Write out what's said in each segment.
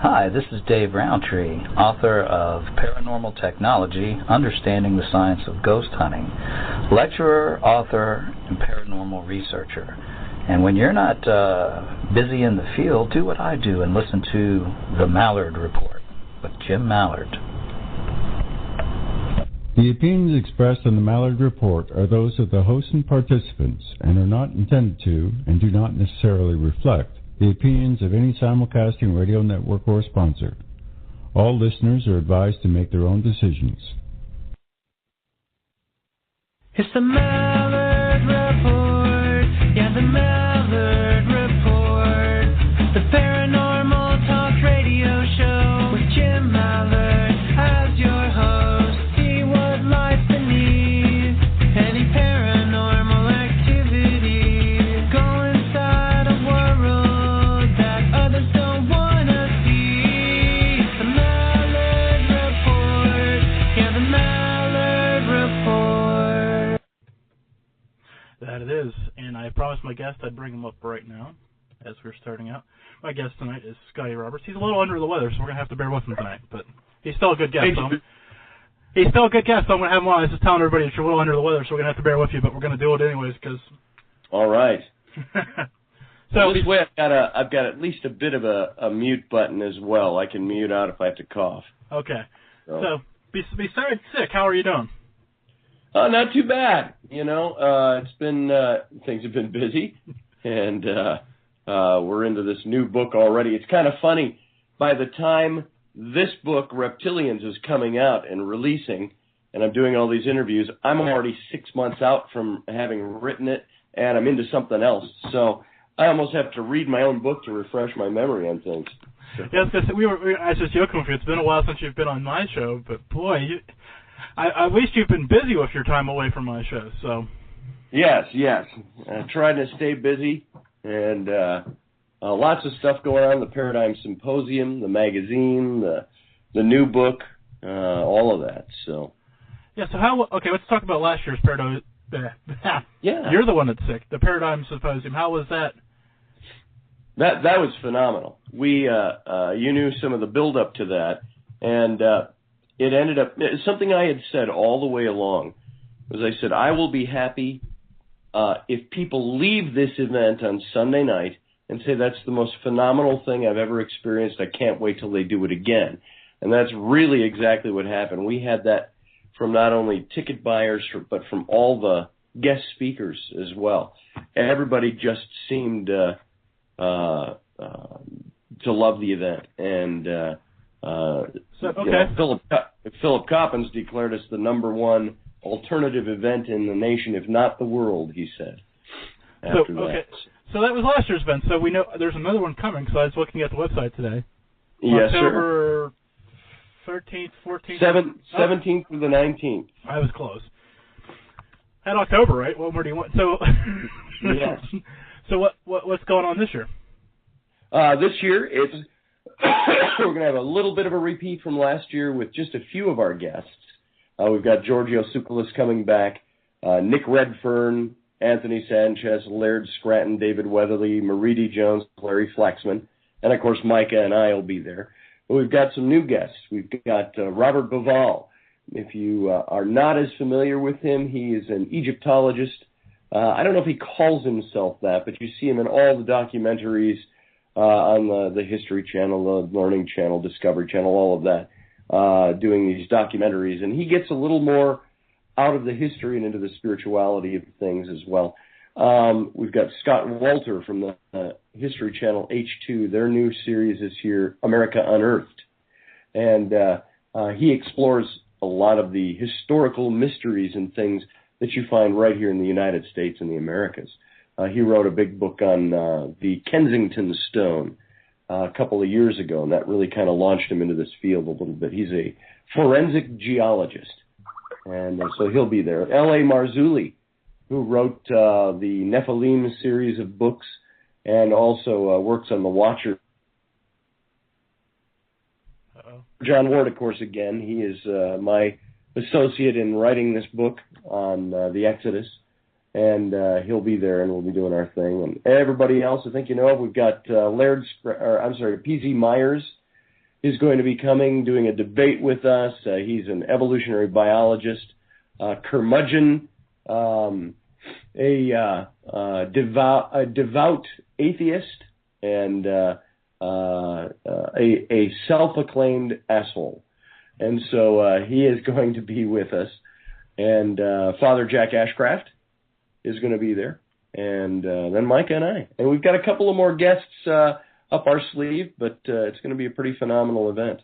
Hi, this is Dave Roundtree, author of Paranormal Technology, Understanding the Science of Ghost Hunting, lecturer, author, and paranormal researcher. And when you're not busy in the field, do what I do and listen to the Malliard-report with Jim Malliard. The opinions expressed on the Malliard-report are those of the host and participants and are not intended to and do not necessarily reflect the opinions of any simulcasting radio network or sponsor. All listeners are advised to make their own decisions. It's the Malliard Report, yeah, the Malliard Report, the paranormal talk radio show with Jim Malliard as your host. See what lies beneath any paranormal activity. Go inside a world that others don't want to see. The Malliard Report, yeah, the Malliard Report. That it is, and I promised my guest I'd bring him up right now as we're starting out. My guest tonight is Scotty Roberts. He's a little under the weather, so we're going to have to bear with him tonight, but he's still a good guest. He's still a good guest, so I'm going to have him on. I was just telling everybody that you're a little under the weather, so we're going to have to bear with you, but we're going to do it anyways, because... All right. So this way I've got at least a bit of a mute button as well. I can mute out if I have to cough. Okay. So besides sick, how are you doing? Not too bad. You know, it's been things have been busy, and we're into this new book already. It's kind of funny. By the time this book, Reptilians, is coming out and releasing, and I'm doing all these interviews, I'm already 6 months out from having written it, and I'm into something else. So I almost have to read my own book to refresh my memory on things. So. Yeah, I was just joking with you. It's been a while since you've been on my show, but boy, at least you've been busy with your time away from my show. So. Yes. Trying to stay busy, and lots of stuff going on. The Paradigm Symposium, the magazine, the new book, all of that. So. Yeah. So okay, let's talk about last year's Paradigm. Yeah. You're the one that's sick. The Paradigm Symposium. How was that? That was phenomenal. We you knew some of the build up to that, and it ended up something I had said all the way along. Was I said I will be happy if people leave this event on Sunday night and say that's the most phenomenal thing I've ever experienced. I can't wait till they do it again. And that's really exactly what happened. We had that from not only ticket buyers, but from all the guest speakers as well. Everybody just seemed to love the event. And Philip Coppens declared us the #1 alternative event in the nation, if not the world, he said. So that was last year's event. So we know there's another one coming, so I was looking at the website today. Yes, October 13th, 14th? 17th through the 19th. I was close. Had October, right? What more do you want? So, yes. So what's going on this year? This year, we're going to have a little bit of a repeat from last year with just a few of our guests. We've got Giorgio Tsoukalos coming back, Nick Redfern, Anthony Sanchez, Laird Scranton, David Weatherly, Maridi Jones, Larry Flaxman, and, of course, Micah and I will be there. But we've got some new guests. We've got Robert Bauval. If you are not as familiar with him, he is an Egyptologist. I don't know if he calls himself that, but you see him in all the documentaries on the History Channel, the Learning Channel, Discovery Channel, all of that, doing these documentaries. And he gets a little more out of the history and into the spirituality of things as well. We've got Scott Walter from the History Channel H2. Their new series is here, America Unearthed. And he explores a lot of the historical mysteries and things that you find right here in the United States and the Americas. He wrote a big book on the Kensington Stone a couple of years ago, and that really kind of launched him into this field a little bit. He's a forensic geologist, and so he'll be there. L.A. Marzulli, who wrote the Nephilim series of books and also works on The Watcher. John Ward, of course, again, he is my associate in writing this book on the Exodus, and he'll be there, and we'll be doing our thing. And everybody else, I think you know, we've got P.Z. Myers is going to be coming, doing a debate with us. He's an evolutionary biologist, curmudgeon, a devout atheist, and a self-acclaimed asshole. And so he is going to be with us. And Father Jack Ashcraft is going to be there. And then Micah and I. And we've got a couple of more guests up our sleeve, but it's going to be a pretty phenomenal event.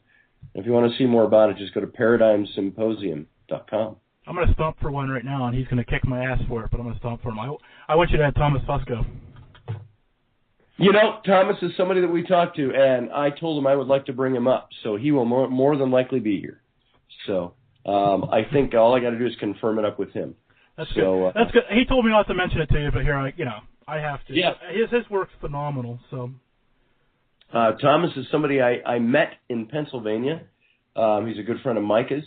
If you want to see more about it, just go to paradigmsymposium.com. I'm going to stomp for one right now, and he's going to kick my ass for it, but I'm going to stomp for him. I want you to have Thomas Fusco. You know, Thomas is somebody that we talked to, and I told him I would like to bring him up, so he will more than likely be here. So I think all I got to do is confirm it up with him. That's good. That's good. He told me not to mention it to you, but here I have to. Yeah. His work's phenomenal. So. Thomas is somebody I met in Pennsylvania. He's a good friend of Micah's,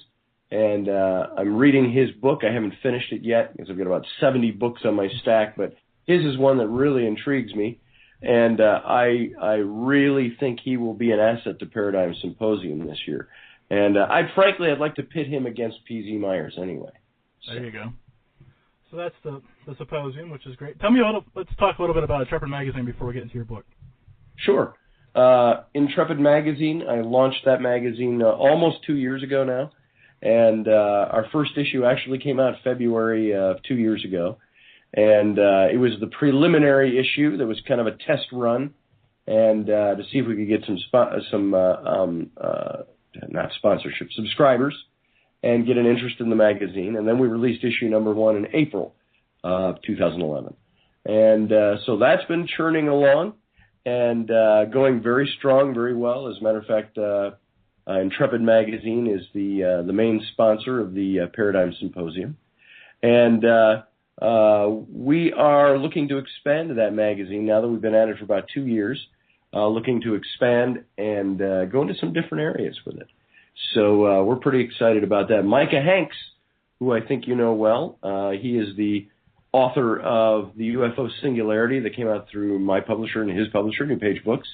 and I'm reading his book. I haven't finished it yet because I've got about 70 books on my stack, but his is one that really intrigues me, and I really think he will be an asset to Paradigm Symposium this year. And I'd like to pit him against P.Z. Myers anyway. So. There you go. So that's the symposium, which is great. Tell me let's talk a little bit about Intrepid Magazine before we get into your book. Sure. Intrepid Magazine, I launched that magazine almost 2 years ago now, and our first issue actually came out February of 2 years ago, and it was the preliminary issue that was kind of a test run, and to see if we could get subscribers, and get an interest in the magazine, and then we released issue number 1 in April of 2011, and so that's been churning along. And going very strong, very well. As a matter of fact, Intrepid Magazine is the main sponsor of the Paradigm Symposium. And we are looking to expand that magazine now that we've been at it for about 2 years, looking to expand and go into some different areas with it. So we're pretty excited about that. Micah Hanks, who I think you know well, he is the author of the UFO Singularity that came out through my publisher and his publisher, New Page Books,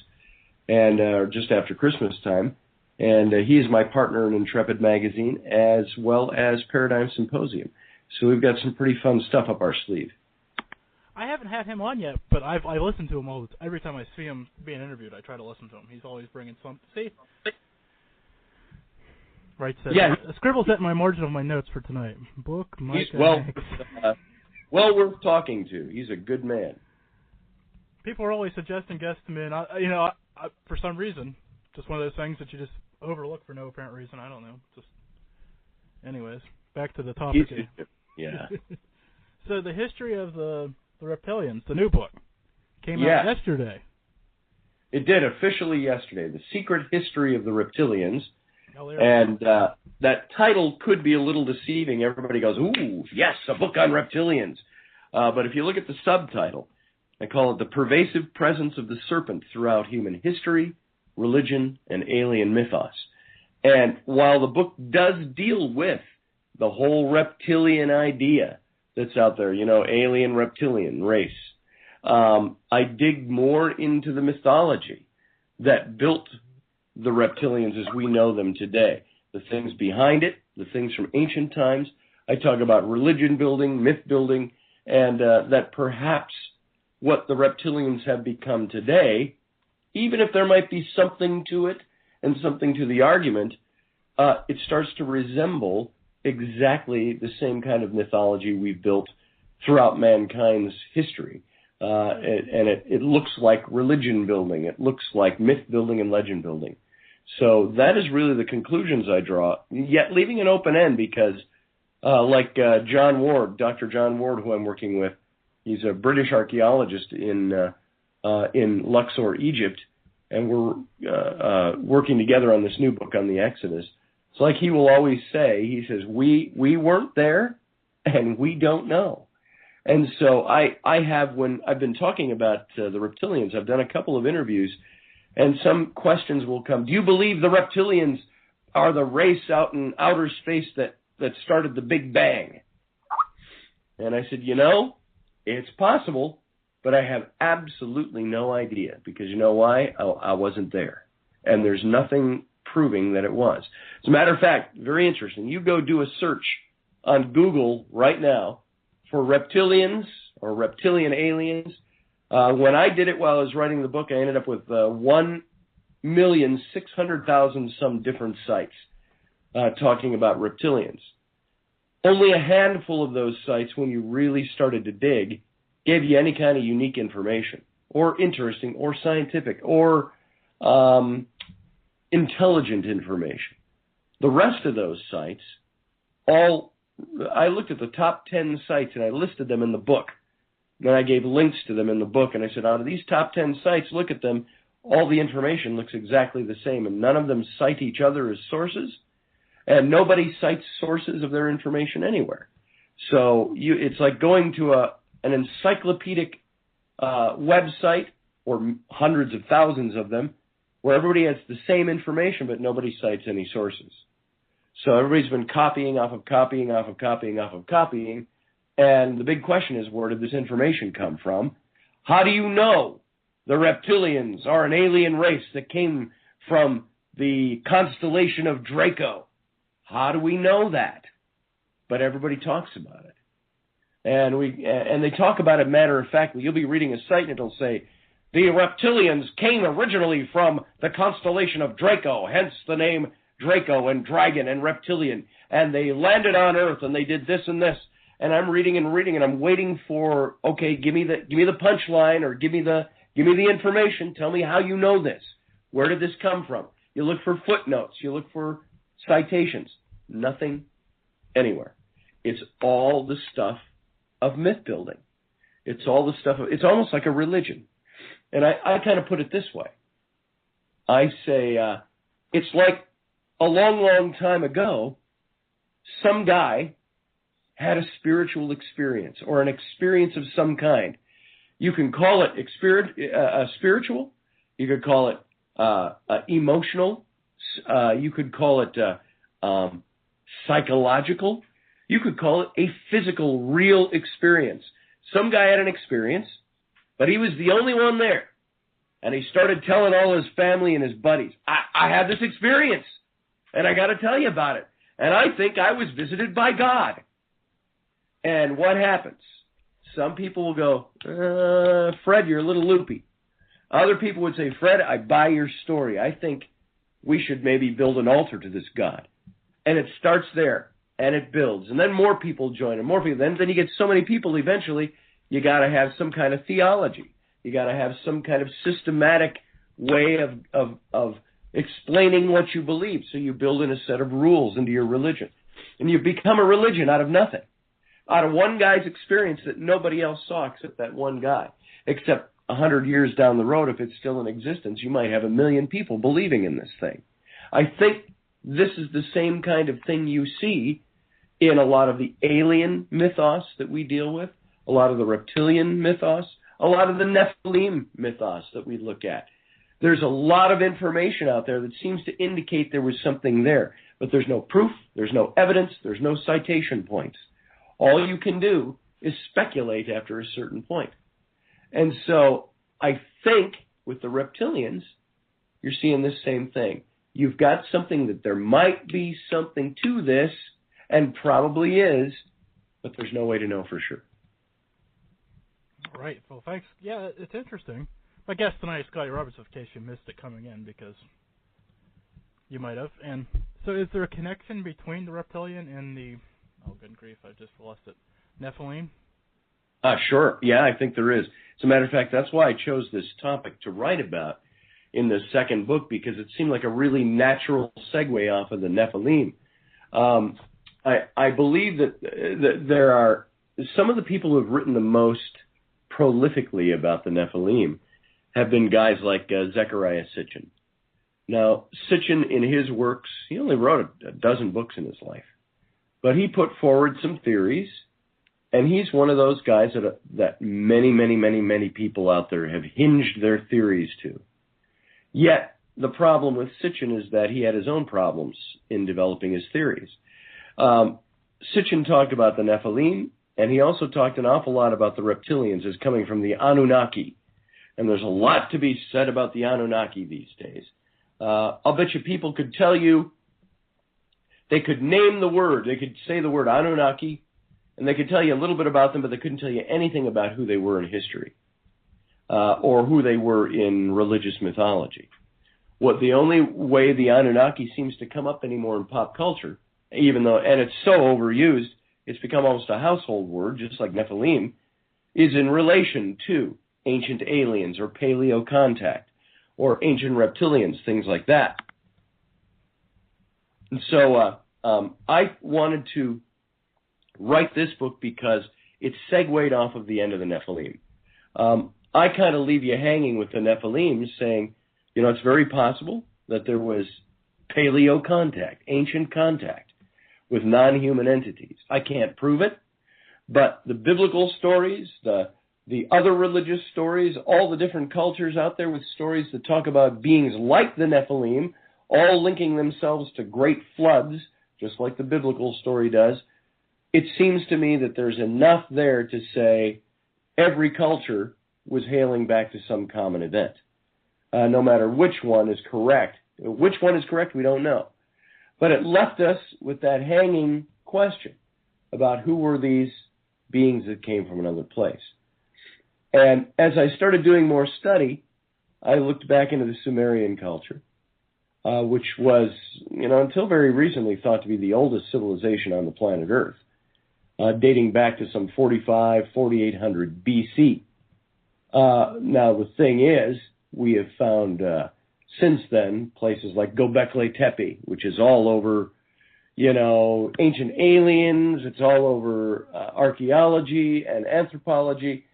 and just after Christmas time. And he is my partner in Intrepid Magazine as well as Paradigm Symposium. So we've got some pretty fun stuff up our sleeve. I haven't had him on yet, but I listen to him every time I see him being interviewed. I try to listen to him. He's always bringing something. See? Right, so yeah. Scribbles that in my margin of my notes for tonight. Book, Micah Hanks. Well worth talking to. He's a good man. People are always suggesting guests to me, and I, for some reason, just one of those things that you just overlook for no apparent reason. I don't know. Anyways, back to the topic. Yeah. So the history of the reptilians, the new book, came out yesterday. It did, officially yesterday. The Secret History of the Reptilians. And that title could be a little deceiving. Everybody goes, ooh, yes, a book on reptilians. But if you look at the subtitle, I call it The Pervasive Presence of the Serpent Throughout Human History, Religion, and Alien Mythos. And while the book does deal with the whole reptilian idea that's out there, alien reptilian race, I dig more into the mythology that built the reptilians as we know them today. The things behind it, the things from ancient times. I talk about religion building, myth building, and that perhaps what the reptilians have become today, even if there might be something to it and something to the argument, it starts to resemble exactly the same kind of mythology we've built throughout mankind's history. And it looks like religion building. It looks like myth building and legend building. So that is really the conclusions I draw, yet leaving an open end because like John Ward, Dr. John Ward, who I'm working with, he's a British archaeologist in Luxor, Egypt, and we're working together on this new book on the Exodus. It's like he will always say, he says, we weren't there and we don't know. And so when I've been talking about the reptilians, I've done a couple of interviews, and some questions will come. Do you believe the reptilians are the race out in outer space that started the Big Bang? And I said, it's possible, but I have absolutely no idea. Because you know why? I wasn't there. And there's nothing proving that it was. As a matter of fact, very interesting. You go do a search on Google right now for reptilians or reptilian aliens. When I did it while I was writing the book, I ended up with 1,600,000 some different sites talking about reptilians. Only a handful of those sites, when you really started to dig, gave you any kind of unique information, or interesting, or scientific, or intelligent information. The rest of those sites, I looked at the top 10 sites and I listed them in the book. Then I gave links to them in the book, and I said, out of these top 10 sites, look at them. All the information looks exactly the same, and none of them cite each other as sources, and nobody cites sources of their information anywhere. So it's like going to an encyclopedic website, or hundreds of thousands of them, where everybody has the same information, but nobody cites any sources. So everybody's been copying off of copying off of copying off of copying, and the big question is, where did this information come from? How do you know the reptilians are an alien race that came from the constellation of Draco? How do we know that? But everybody talks about it. And they talk about it matter of factly. You'll be reading a site and it'll say, the reptilians came originally from the constellation of Draco, hence the name Draco and dragon and reptilian. And they landed on Earth and they did this and this. And I'm reading and I'm waiting for, okay, give me the punchline, or give me the information. Tell me how you know this. Where did this come from? You look for footnotes. You look for citations. Nothing anywhere. It's all the stuff of myth building. It's all the stuff it's almost like a religion. And I kind of put it this way. I say, it's like a long, long time ago, some guy had a spiritual experience, or an experience of some kind. You can call it spiritual. You could call it emotional. You could call it psychological. You could call it a physical, real experience. Some guy had an experience, but he was the only one there. And he started telling all his family and his buddies, I had this experience, and I got to tell you about it. And I think I was visited by God. And what happens? Some people will go, Fred, you're a little loopy. Other people would say, Fred, I buy your story. I think we should maybe build an altar to this God. And it starts there, and it builds. And then more people join, and more people. Then you get so many people, eventually, you got to have some kind of theology. You got to have some kind of systematic way of explaining what you believe. So you build in a set of rules into your religion. And you become a religion out of nothing. Out of one guy's experience that nobody else saw except that one guy. Except 100 years down the road, if it's still in existence, you might have 1 million people believing in this thing. I think this is the same kind of thing you see in a lot of the alien mythos that we deal with, a lot of the reptilian mythos, a lot of the Nephilim mythos that we look at. There's a lot of information out there that seems to indicate there was something there, but there's no proof, there's no evidence, there's no citation points. All you can do is speculate after a certain point. And so I think with the reptilians, you're seeing this same thing. You've got something that there might be something to this, and probably is, but there's no way to know for sure. All right. Well, thanks. Yeah, it's interesting. My guest tonight is Scotty Roberts, in case you missed it coming in, because you might have. And so is there a connection between the reptilian and the, oh, good grief, I just lost it, Nephilim? Sure. Yeah, I think there is. As a matter of fact, that's why I chose this topic to write about in the second book, because it seemed like a really natural segue off of the Nephilim. I believe that there are some of the people who have written the most prolifically about the Nephilim have been guys like Zecharia Sitchin. Now, Sitchin, in his works, he only wrote a dozen books in his life, but he put forward some theories, and he's one of those guys that many, many, many, many people out there have hinged their theories to. Yet, the problem with Sitchin is that he had his own problems in developing his theories. Sitchin talked about the Nephilim, and he also talked an awful lot about the reptilians as coming from the Anunnaki. And there's a lot to be said about the Anunnaki these days. I'll bet you people could tell you, they could name the word, they could say the word Anunnaki, and they could tell you a little bit about them, but they couldn't tell you anything about who they were in history, or who they were in religious mythology. The only way the Anunnaki seems to come up anymore in pop culture, even though, and it's so overused, it's become almost a household word, just like Nephilim, is in relation to ancient aliens or paleo contact or ancient reptilians, things like that. And so I wanted to write this book because it segued off of the end of the Nephilim. I kind of leave you hanging with the Nephilim saying, it's very possible that there was paleo contact, ancient contact with non-human entities. I can't prove it, but the biblical stories, the other religious stories, all the different cultures out there with stories that talk about beings like the Nephilim, all linking themselves to great floods, just like the biblical story does, it seems to me that there's enough there to say every culture was hailing back to some common event. No matter which one is correct. Which one is correct, we don't know. But it left us with that hanging question about who were these beings that came from another place. And as I started doing more study, I looked back into the Sumerian culture, which was, until very recently thought to be the oldest civilization on the planet Earth, dating back to some 4,800 BC. Now, the thing is, we have found since then places like Göbekli Tepe, which is all over, ancient aliens. It's all over archaeology and anthropology.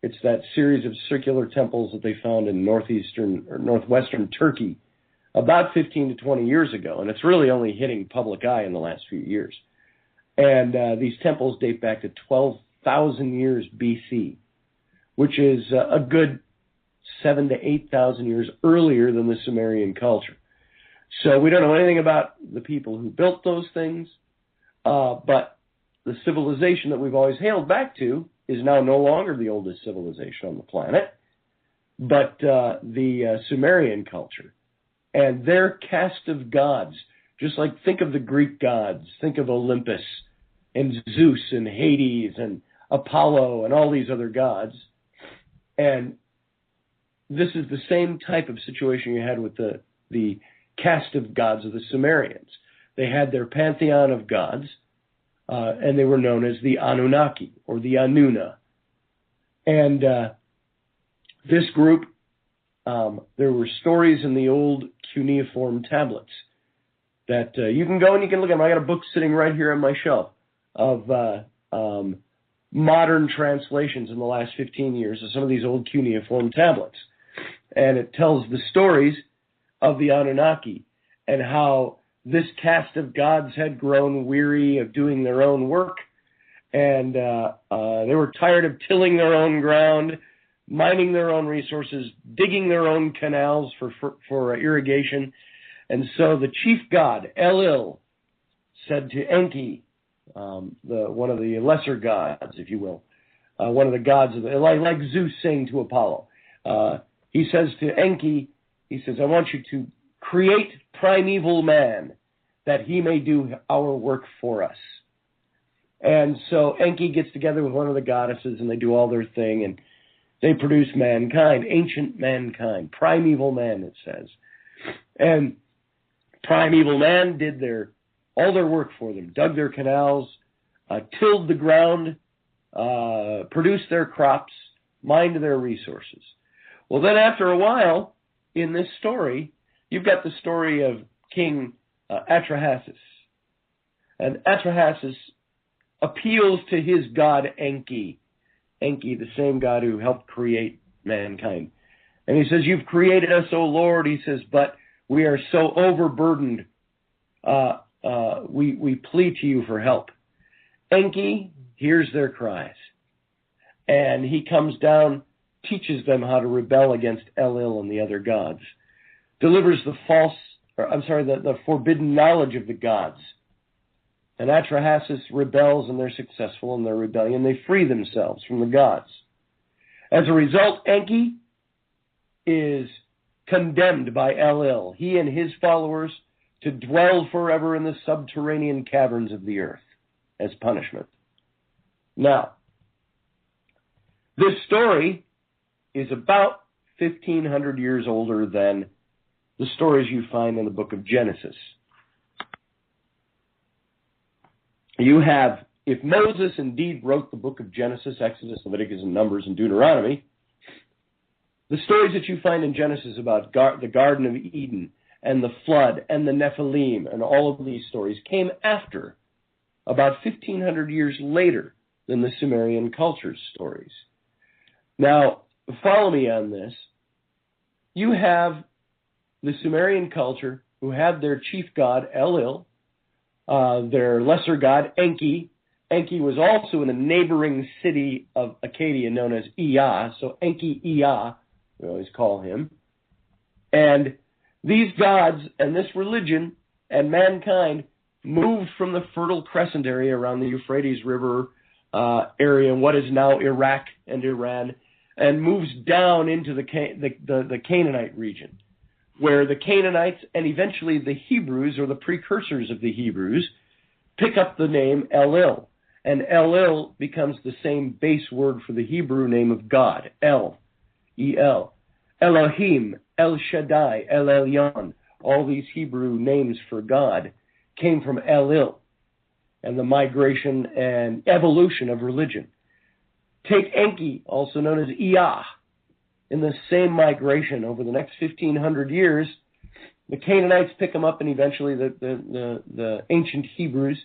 It's that series of circular temples that they found in northwestern Turkey about 15 to 20 years ago, and it's really only hitting public eye in the last few years. And these temples date back to 12,000 years BC, which is a good 7,000 to 8,000 years earlier than the Sumerian culture. So we don't know anything about the people who built those things, but the civilization that we've always hailed back to is now no longer the oldest civilization on the planet, but the Sumerian culture and their caste of gods. Just like think of the Greek gods, think of Olympus and Zeus and Hades and Apollo and all these other gods. And this is the same type of situation you had with the caste of gods of the Sumerians. They had their pantheon of gods, and they were known as the Anunnaki or the Anuna. And this group, there were stories in the old cuneiform tablets that you can go and you can look at them. I got a book sitting right here on my shelf of modern translations in the last 15 years of some of these old cuneiform tablets. And it tells the stories of the Anunnaki and how this caste of gods had grown weary of doing their own work, and they were tired of tilling their own ground, mining their own resources, digging their own canals for irrigation. And so the chief god, Enlil, said to Enki, one of the lesser gods, if you will, one of the gods, like Zeus saying to Apollo, he says to Enki, he says, I want you to create primeval man that he may do our work for us. And so Enki gets together with one of the goddesses and they do all their thing and they produce mankind, ancient mankind, primeval man, it says. And primeval man did all their work for them, dug their canals, tilled the ground, produced their crops, mined their resources. Well, then after a while, in this story, you've got the story of King Atrahasis. And Atrahasis appeals to his god Enki. Enki, the same god who helped create mankind. And he says, you've created us, O Lord. He says, but we are so overburdened. We plead to you for help. Enki hears their cries. And he comes down, teaches them how to rebel against Enlil and the other gods. Delivers the forbidden knowledge of the gods. And Atrahasis rebels, and they're successful in their rebellion. They free themselves from the gods. As a result, Enki is condemned by El, he and his followers, to dwell forever in the subterranean caverns of the earth as punishment. Now, this story is about 1,500 years older than the stories you find in the book of Genesis. You have, if Moses indeed wrote the book of Genesis, Exodus, Leviticus, and Numbers, and Deuteronomy, the stories that you find in Genesis about the Garden of Eden and the flood and the Nephilim and all of these stories came after, about 1,500 years later than the Sumerian culture's stories. Now, follow me on this. You have the Sumerian culture who had their chief god, El, their lesser god, Enki. Enki was also in a neighboring city of Acadia known as Ea, so Enki-Ea, we always call him. And these gods and this religion and mankind moved from the Fertile Crescent area around the Euphrates River area, what is now Iraq and Iran, and moves down into the Canaanite region, where the Canaanites and eventually the Hebrews, or the precursors of the Hebrews, pick up the name El. And El becomes the same base word for the Hebrew name of God, El, E-L. Elohim, El Shaddai, El Elyon, all these Hebrew names for God came from El and the migration and evolution of religion. Take Enki, also known as Ea, in the same migration over the next 1,500 years. The Canaanites pick them up, and eventually the ancient Hebrews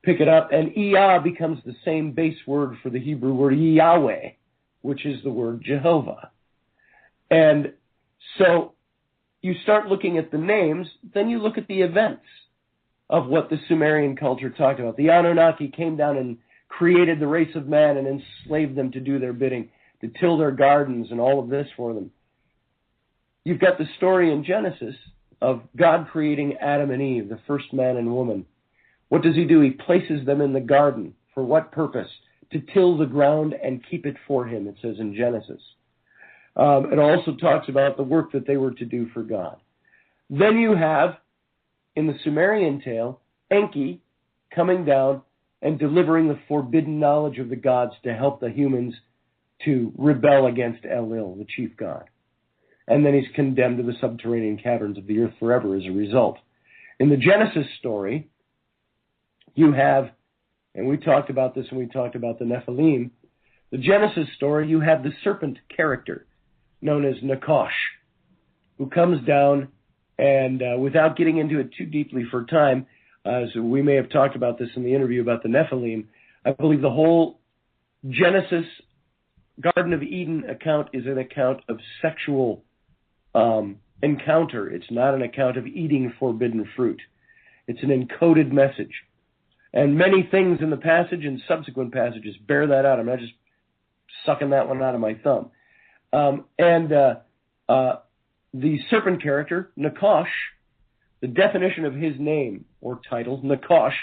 pick it up, and Ea becomes the same base word for the Hebrew word Yahweh, which is the word Jehovah. And so you start looking at the names, then you look at the events of what the Sumerian culture talked about. The Anunnaki came down and created the race of man and enslaved them to do their bidding, to till their gardens and all of this for them. You've got the story in Genesis of God creating Adam and Eve, the first man and woman. What does he do? He places them in the garden. For what purpose? To till the ground and keep it for him, it says in Genesis. It also talks about the work that they were to do for God. Then you have, in the Sumerian tale, Enki coming down and delivering the forbidden knowledge of the gods to help the humans to rebel against El, the chief god. And then he's condemned to the subterranean caverns of the earth forever as a result. In the Genesis story, you have, and we talked about this when we talked about the Nephilim, the Genesis story, you have the serpent character known as Nakash, who comes down and, without getting into it too deeply for time, so we may have talked about this in the interview about the Nephilim, I believe the whole Genesis Garden of Eden account is an account of sexual encounter. It's not an account of eating forbidden fruit. It's an encoded message. And many things in the passage and subsequent passages bear that out. I'm not just sucking that one out of my thumb. The serpent character, Nakash, the definition of his name or title, Nakash,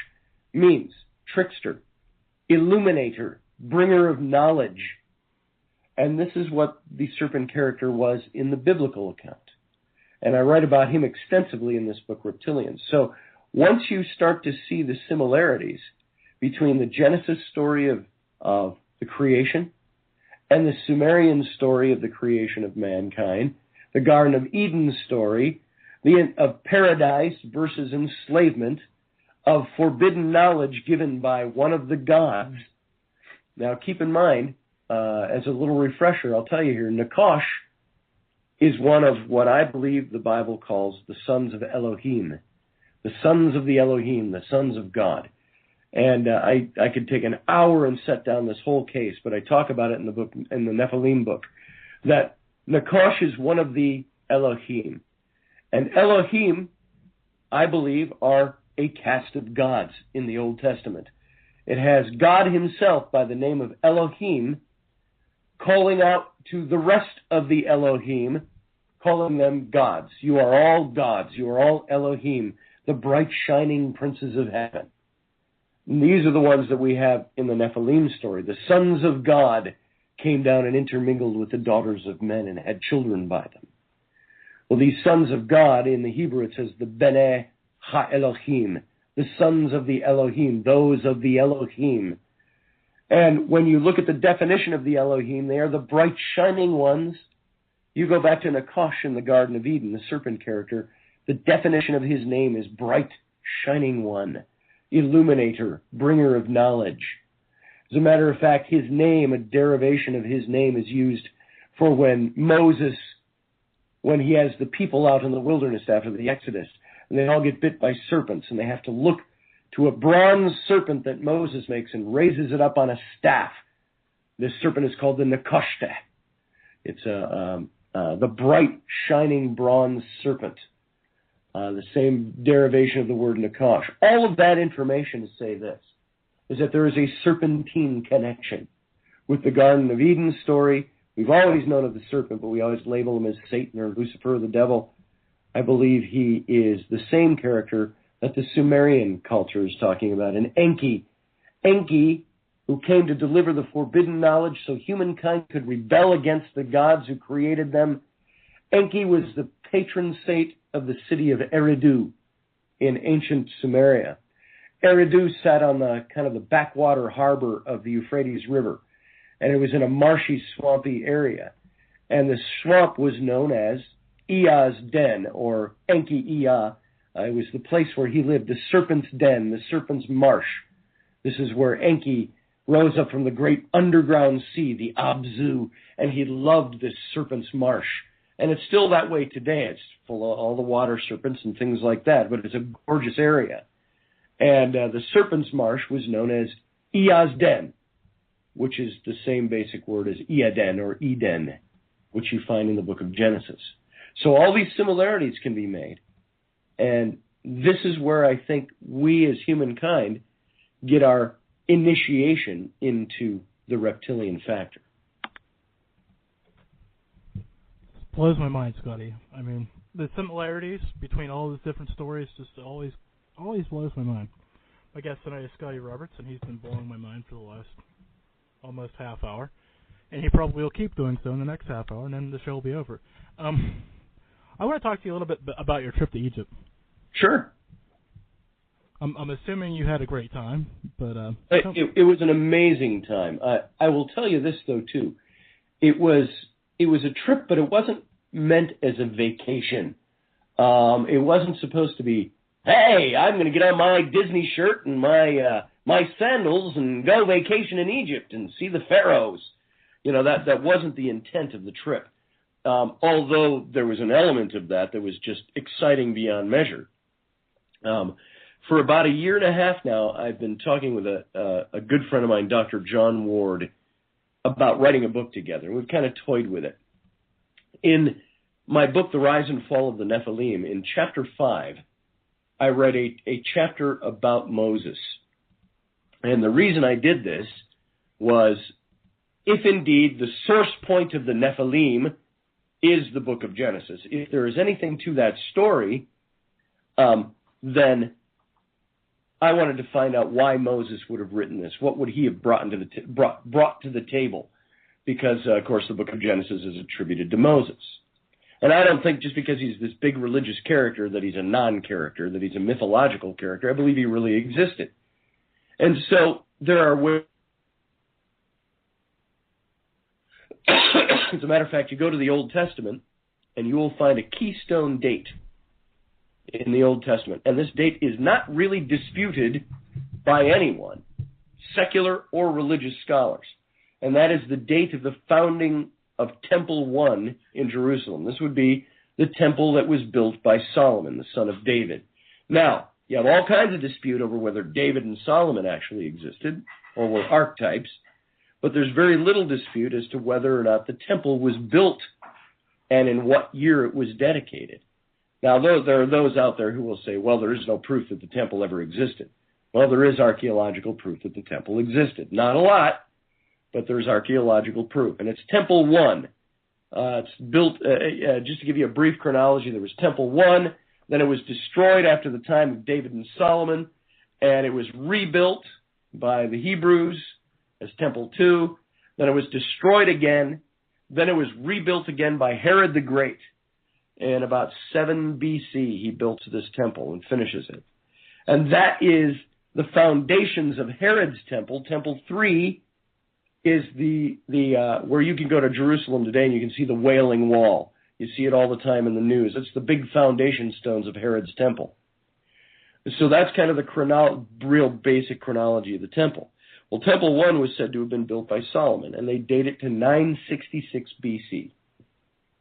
means trickster, illuminator, bringer of knowledge. And this is what the serpent character was in the biblical account. And I write about him extensively in this book, Reptilians. So once you start to see the similarities between the Genesis story of the creation and the Sumerian story of the creation of mankind, the Garden of Eden story, of paradise versus enslavement, of forbidden knowledge given by one of the gods. Now keep in mind, as a little refresher, I'll tell you here, Nakash is one of what I believe the Bible calls the sons of Elohim, the sons of the Elohim, the sons of God. And I could take an hour and set down this whole case, but I talk about it in the book, in the Nephilim book, that Nakash is one of the Elohim. And Elohim, I believe, are a caste of gods in the Old Testament. It has God himself by the name of Elohim calling out to the rest of the Elohim, calling them gods. You are all gods. You are all Elohim, the bright shining princes of heaven. And these are the ones that we have in the Nephilim story. The sons of God came down and intermingled with the daughters of men and had children by them. Well, these sons of God, in the Hebrew it says the B'nai Ha-Elohim, the sons of the Elohim, those of the Elohim. And when you look at the definition of the Elohim, they are the bright, shining ones. You go back to Nakash in the Garden of Eden, the serpent character. The definition of his name is bright, shining one, illuminator, bringer of knowledge. As a matter of fact, his name, a derivation of his name, is used for when Moses, when he has the people out in the wilderness after the Exodus, and they all get bit by serpents, and they have to look to a bronze serpent that Moses makes and raises it up on a staff. This serpent is called the Nakashta. It's the bright, shining bronze serpent. The same derivation of the word Nakash. All of that information to say this, is that there is a serpentine connection with the Garden of Eden story. We've always known of the serpent, but we always label him as Satan or Lucifer or the devil. I believe he is the same character that the Sumerian culture is talking about, an Enki. Enki, who came to deliver the forbidden knowledge so humankind could rebel against the gods who created them. Enki was the patron saint of the city of Eridu in ancient Sumeria. Eridu sat on the kind of the backwater harbor of the Euphrates River, and it was in a marshy, swampy area. And the swamp was known as Ea's Den, or Enki Ea. It was the place where he lived, the serpent's den, the serpent's marsh. This is where Enki rose up from the great underground sea, the Abzu, and he loved this serpent's marsh. And it's still that way today. It's full of all the water serpents and things like that, but it's a gorgeous area. And the serpent's marsh was known as Ea's Den, which is the same basic word as Eden or Eden, which you find in the book of Genesis. So all these similarities can be made. And this is where I think we as humankind get our initiation into the reptilian factor. Blows my mind, Scotty. I mean, the similarities between all these different stories just always blows my mind. My guest tonight is Scotty Roberts, and he's been blowing my mind for the last almost half hour. And he probably will keep doing so in the next half hour, and then the show will be over. I want to talk to you a little bit about your trip to Egypt. Sure. I'm assuming you had a great time, but it was an amazing time. I will tell you this though too, it was a trip, but it wasn't meant as a vacation. It wasn't supposed to be, hey, I'm going to get on my Disney shirt and my sandals and go vacation in Egypt and see the pharaohs. You know, that wasn't the intent of the trip. Although there was an element of that was just exciting beyond measure. For about a year and a half now, I've been talking with a good friend of mine, Dr. John Ward, about writing a book together. We've kind of toyed with it. In my book, The Rise and Fall of the Nephilim, in Chapter 5, I read a chapter about Moses. And the reason I did this was, if indeed the source point of the Nephilim is the book of Genesis, if there is anything to that story, then I wanted to find out why Moses would have written this. What would he have brought to the table? Because, of course, the book of Genesis is attributed to Moses. And I don't think just because he's this big religious character that he's a non-character, that he's a mythological character. I believe he really existed. And so there are ways. As a matter of fact, you go to the Old Testament, and you will find a keystone date in the Old Testament. And this date is not really disputed by anyone, secular or religious scholars. And that is the date of the founding of Temple 1 in Jerusalem. This would be the temple that was built by Solomon, the son of David. Now, you have all kinds of dispute over whether David and Solomon actually existed or were archetypes, but there's very little dispute as to whether or not the temple was built and in what year it was dedicated. Now, there are those out there who will say, well, there is no proof that the temple ever existed. Well, there is archaeological proof that the temple existed. Not a lot, but there's archaeological proof. And it's Temple 1. It's built, just to give you a brief chronology, there was Temple 1, then it was destroyed after the time of David and Solomon, and it was rebuilt by the Hebrews as Temple 2, then it was destroyed again, then it was rebuilt again by Herod the Great. in about 7 BC, he built this temple and finishes it. And that is the foundations of Herod's temple. Temple 3 is the where you can go to Jerusalem today and you can see the Wailing Wall. You see it all the time in the news. It's the big foundation stones of Herod's temple. So that's kind of the real basic chronology of the temple. Well, Temple 1 was said to have been built by Solomon, and they date it to 966 BC.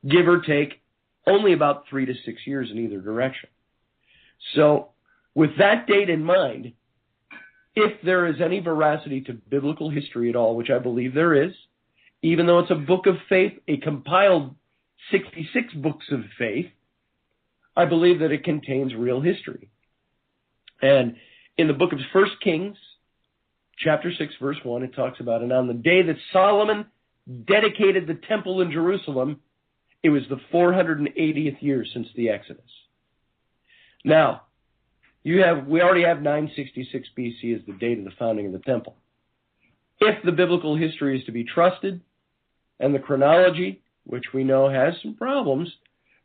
Give or take, only about 3 to 6 years in either direction. So, with that date in mind, if there is any veracity to biblical history at all, which I believe there is, even though it's a book of faith, a compiled 66 books of faith, I believe that it contains real history. And in the book of 1 Kings, chapter 6, verse 1, it talks about, and on the day that Solomon dedicated the temple in Jerusalem, it was the 480th year since the Exodus. Now, we already have 966 BC as the date of the founding of the temple. If the biblical history is to be trusted, and the chronology, which we know has some problems,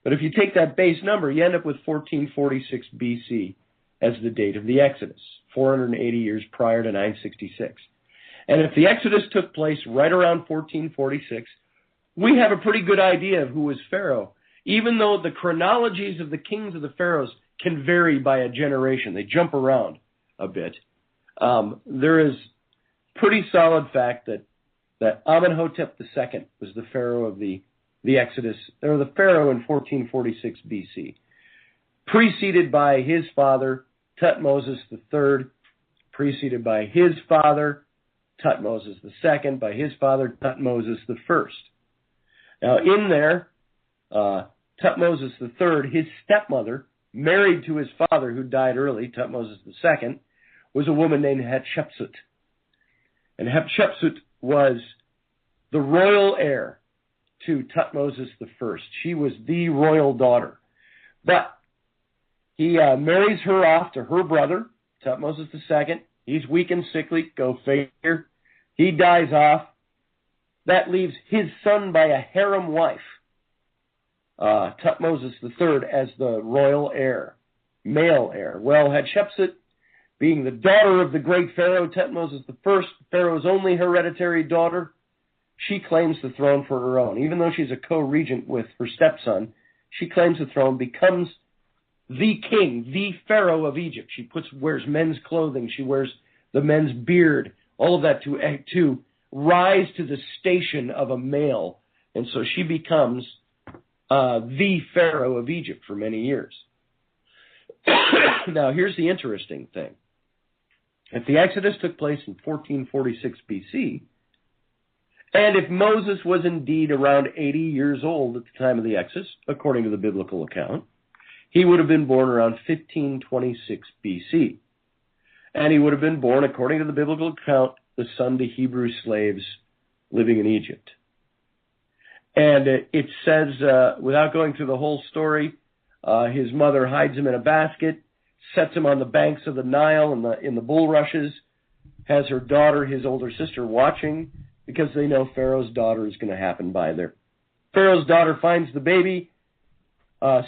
but if you take that base number, you end up with 1446 BC as the date of the Exodus, 480 years prior to 966. And if the Exodus took place right around 1446, we have a pretty good idea of who was Pharaoh, even though the chronologies of the kings of the pharaohs can vary by a generation. They jump around a bit. There is pretty solid fact that Amenhotep II was the pharaoh of the Exodus, or the pharaoh in 1446 BC, preceded by his father, Tutmosis III, preceded by his father, Tutmosis II, by his father, Tutmosis I. Now, in there, Tutmosis III, his stepmother, married to his father, who died early, Tutmosis II, was a woman named Hatshepsut. And Hatshepsut was the royal heir to Tutmosis I. She was the royal daughter. But he marries her off to her brother, Tutmosis II. He's weak and sickly, go figure. He dies off. That leaves his son by a harem wife, Tutmosis III, as the royal heir, male heir. Well, Hatshepsut, being the daughter of the great pharaoh Tutmosis I, Pharaoh's only hereditary daughter, she claims the throne for her own. Even though she's a co-regent with her stepson, she claims the throne, becomes the king, the pharaoh of Egypt. She wears men's clothing, she wears the men's beard, all of that to rise to the station of a male. And so she becomes the pharaoh of Egypt for many years. Now, here's the interesting thing. If the Exodus took place in 1446 BC, and if Moses was indeed around 80 years old at the time of the Exodus, according to the biblical account, he would have been born around 1526 BC. And he would have been born, according to the biblical account, the son to Hebrew slaves living in Egypt. And it says, without going through the whole story, his mother hides him in a basket, sets him on the banks of the Nile in the bulrushes, has her daughter, his older sister, watching, because they know Pharaoh's daughter is going to happen by there. Pharaoh's daughter finds the baby,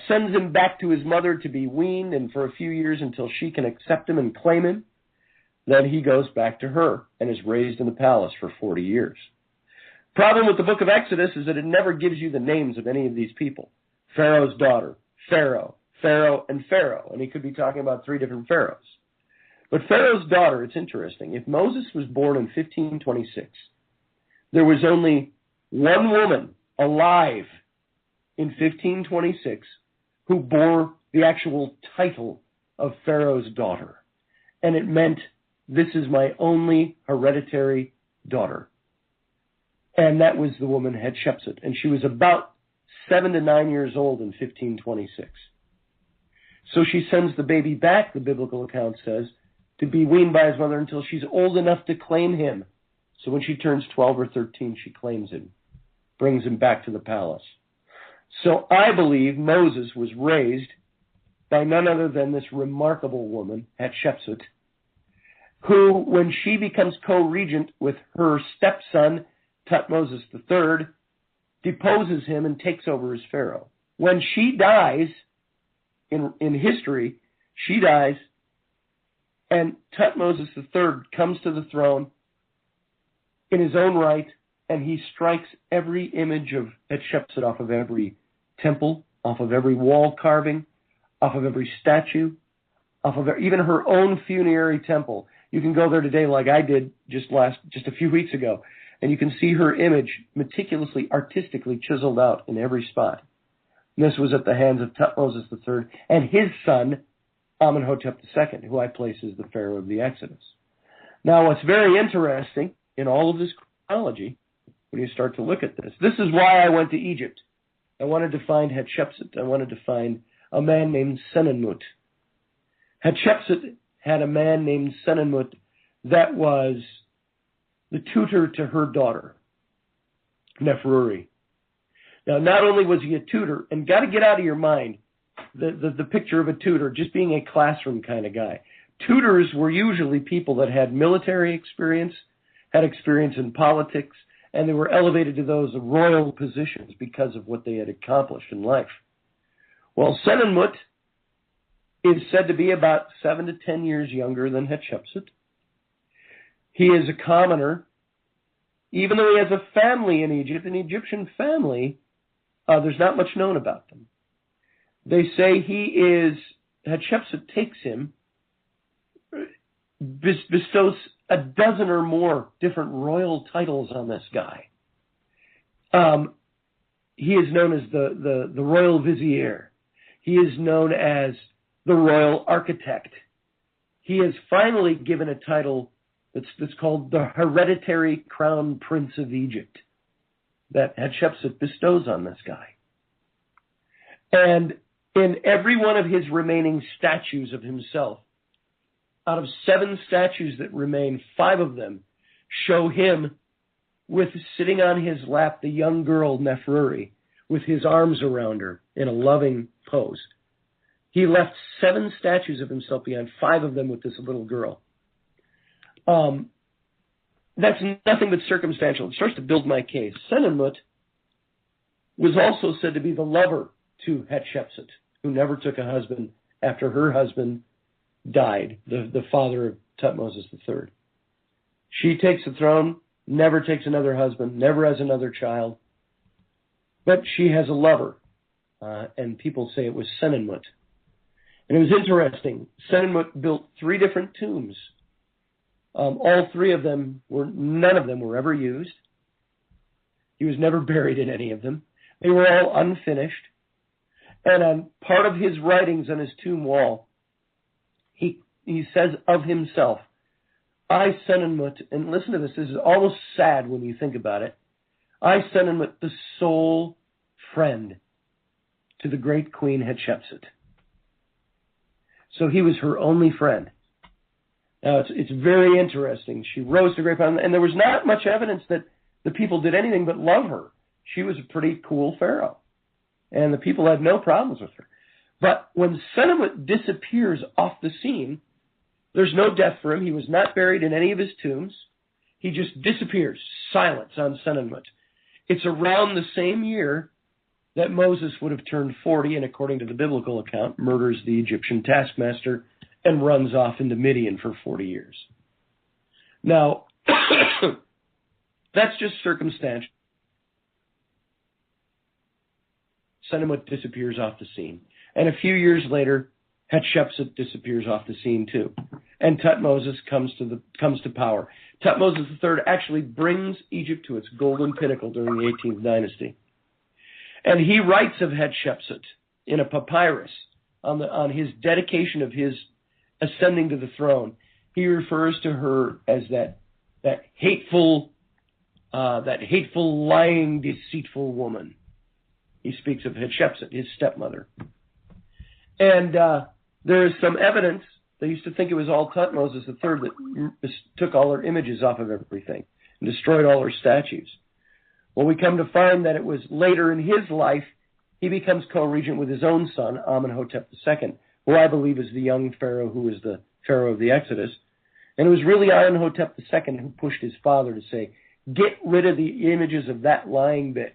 sends him back to his mother to be weaned, and for a few years until she can accept him and claim him. Then he goes back to her and is raised in the palace for 40 years. Problem with the book of Exodus is that it never gives you the names of any of these people. Pharaoh's daughter, Pharaoh, Pharaoh, and Pharaoh. And he could be talking about 3 different pharaohs. But Pharaoh's daughter, it's interesting. If Moses was born in 1526, there was only one woman alive in 1526 who bore the actual title of Pharaoh's daughter. And it meant, this is my only hereditary daughter. And that was the woman Hatshepsut. And she was about 7 to 9 years old in 1526. So she sends the baby back, the biblical account says, to be weaned by his mother until she's old enough to claim him. So when she turns 12 or 13, she claims him, brings him back to the palace. So I believe Moses was raised by none other than this remarkable woman, Hatshepsut, who, when she becomes co-regent with her stepson, Tutmosis III, deposes him and takes over as pharaoh. when she dies, in history, she dies, and Tutmosis III comes to the throne in his own right, and he strikes every image of Hatshepsut off of every temple, off of every wall carving, off of every statue, off of even her own funerary temple. You can go there today like I did just a few weeks ago, and you can see her image meticulously, artistically chiseled out in every spot. And this was at the hands of Tutmosis III and his son, Amenhotep II, who I place as the Pharaoh of the Exodus. Now, what's very interesting in all of this chronology, when you start to look at this is why I went to Egypt. I wanted to find Hatshepsut. I wanted to find a man named Senenmut. Hatshepsut had a man named Senenmut that was the tutor to her daughter, Neferuri. Now, not only was he a tutor, and got to get out of your mind the picture of a tutor just being a classroom kind of guy. Tutors were usually people that had military experience, had experience in politics, and they were elevated to those royal positions because of what they had accomplished in life. Well, Senenmut is said to be about 7 to 10 years younger than Hatshepsut. He is a commoner. Even though he has a family in Egypt, an Egyptian family, there's not much known about them. They say Hatshepsut takes him, bestows a dozen or more different royal titles on this guy. He is known as the royal vizier. He is known as the royal architect. He is finally given a title that's called the hereditary crown prince of Egypt that Hatshepsut bestows on this guy. And in every one of his remaining statues of himself, out of 7 statues that remain, 5 of them show him with sitting on his lap the young girl Neferuri with his arms around her in a loving pose. He left 7 statues of himself behind, 5 of them with this little girl. That's nothing but circumstantial. It starts to build my case. Senenmut was also said to be the lover to Hatshepsut, who never took a husband after her husband died, the father of Tutmosis III. She takes the throne, never takes another husband, never has another child, but she has a lover, and people say it was Senenmut. And it was interesting. Senenmut built 3 different tombs. All 3 of them none of them were ever used. He was never buried in any of them. They were all unfinished. And on part of his writings on his tomb wall, he says of himself, I, Senenmut, and listen to this is almost sad when you think about it, I, Senenmut, the sole friend to the great queen Hatshepsut. So he was her only friend. Now, it's very interesting. She rose to great power, and there was not much evidence that the people did anything but love her. She was a pretty cool pharaoh, and the people had no problems with her. But when Senenmut disappears off the scene, there's no death for him. He was not buried in any of his tombs. He just disappears. Silence on Senenmut. It's around the same year that Moses would have turned 40, and according to the biblical account, murders the Egyptian taskmaster and runs off into Midian for 40 years. Now, that's just circumstantial. Senenmut disappears off the scene. And a few years later, Hatshepsut disappears off the scene too. And Tutmosis comes to power. Tutmosis III actually brings Egypt to its golden pinnacle during the 18th dynasty. And he writes of Hatshepsut in a papyrus on his dedication of his ascending to the throne. He refers to her as that hateful, lying, deceitful woman. He speaks of Hatshepsut, his stepmother. And there is some evidence. They used to think it was all Tutmosis III that took all her images off of everything and destroyed all her statues. Well, we come to find that it was later in his life he becomes co-regent with his own son, Amenhotep II, who I believe is the young pharaoh who was the pharaoh of the Exodus. And it was really Amenhotep II who pushed his father to say, get rid of the images of that lying bitch.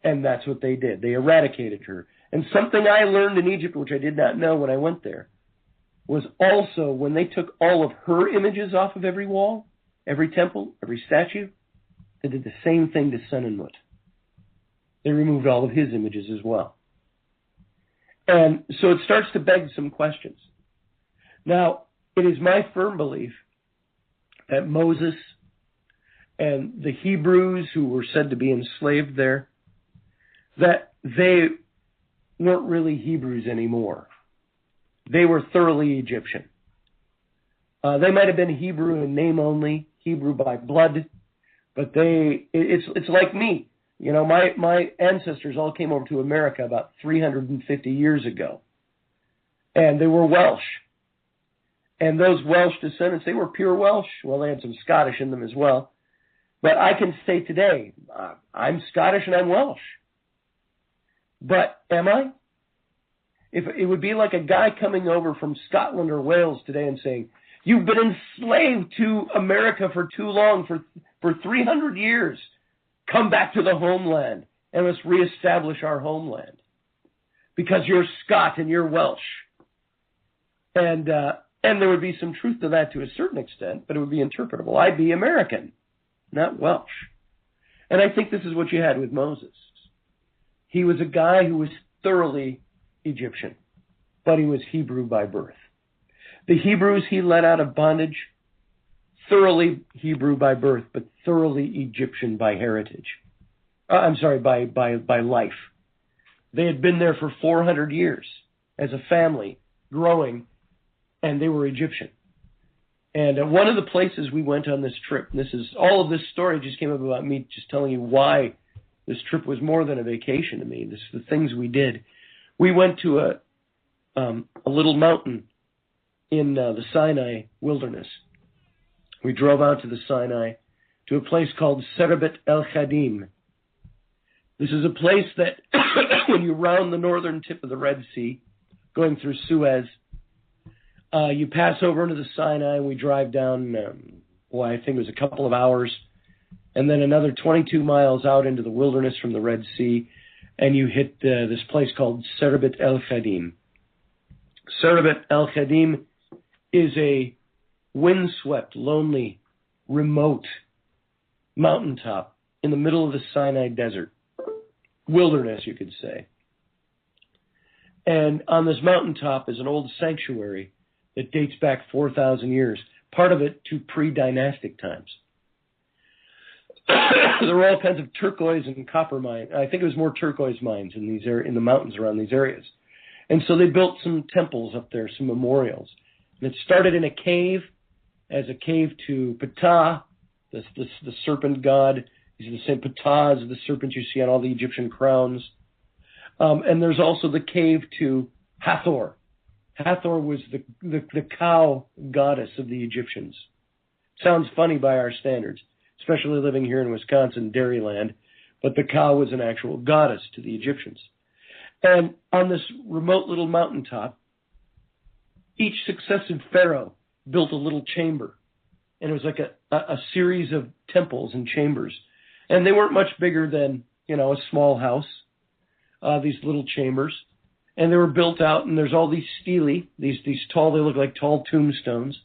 And that's what they did. They eradicated her. And something I learned in Egypt, which I did not know when I went there, was also when they took all of her images off of every wall, every temple, every statue, they did the same thing to Senenmut. They removed all of his images as well. And so it starts to beg some questions. Now, it is my firm belief that Moses and the Hebrews who were said to be enslaved there, that they weren't really Hebrews anymore. They were thoroughly Egyptian. They might have been Hebrew in name only, Hebrew by blood, but it's like me. You know, my ancestors all came over to America about 350 years ago, and they were Welsh. And those Welsh descendants, they were pure Welsh. Well, they had some Scottish in them as well. But I can say today, I'm Scottish and I'm Welsh. But am I? If it would be like a guy coming over from Scotland or Wales today and saying, you've been enslaved to America for too long, for 300 years. Come back to the homeland and let's reestablish our homeland. Because you're Scot and you're Welsh. And there would be some truth to that to a certain extent, but it would be interpretable. I'd be American, not Welsh. And I think this is what you had with Moses. He was a guy who was thoroughly Egyptian, but he was Hebrew by birth. The Hebrews he led out of bondage, thoroughly Hebrew by birth, but thoroughly Egyptian by heritage. By life. They had been there for 400 years as a family, growing, and they were Egyptian. And one of the places we went on this trip, all of this story just came up about me just telling you why this trip was more than a vacation to me. This is the things we did. We went to a little mountain in the Sinai wilderness. We drove out to the Sinai to a place called Serebet el-Khadim. This is a place that when you round the northern tip of the Red Sea, going through Suez, you pass over into the Sinai, and we drive down, I think it was a couple of hours, and then another 22 miles out into the wilderness from the Red Sea, and you hit this place called Serebet el-Khadim. Serebet el-Khadim is a windswept, lonely, remote mountaintop in the middle of the Sinai desert. Wilderness, you could say. And on this mountaintop is an old sanctuary that dates back 4,000 years, part of it to pre-dynastic times. There were all kinds of turquoise and copper mines. I think it was more turquoise mines in in the mountains around these areas. And so they built some temples up there, some memorials. And it started in a cave, as a cave to Ptah, the serpent god. He's the same. Ptah is the serpent you see on all the Egyptian crowns. And there's also the cave to Hathor. Hathor was the cow goddess of the Egyptians. Sounds funny by our standards, especially living here in Wisconsin, Dairyland, but the cow was an actual goddess to the Egyptians. And on this remote little mountaintop, each successive pharaoh built a little chamber. And it was like a series of temples and chambers. And they weren't much bigger than, a small house, these little chambers. And they were built out, and there's all these stelae, these tall, they look like tall tombstones.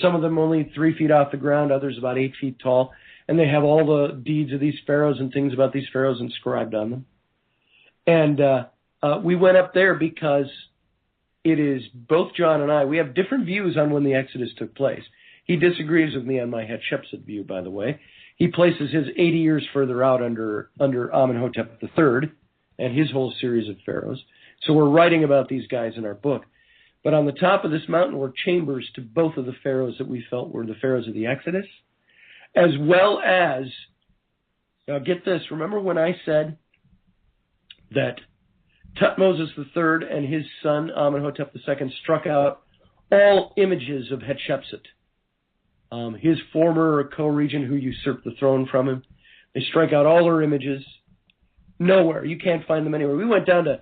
Some of them only 3 feet off the ground, others about 8 feet tall. And they have all the deeds of these pharaohs and things about these pharaohs inscribed on them. And we went up there because it is, both John and I, we have different views on when the Exodus took place. He disagrees with me on my Hatshepsut view, by the way. He places his 80 years further out under Amenhotep III and his whole series of pharaohs. So we're writing about these guys in our book. But on the top of this mountain were chambers to both of the pharaohs that we felt were the pharaohs of the Exodus, as well as, now get this, remember when I said that Tutmosis III and his son Amenhotep II struck out all images of Hatshepsut, his former co-regent who usurped the throne from him. They strike out all her images. Nowhere. You can't find them anywhere. We went down to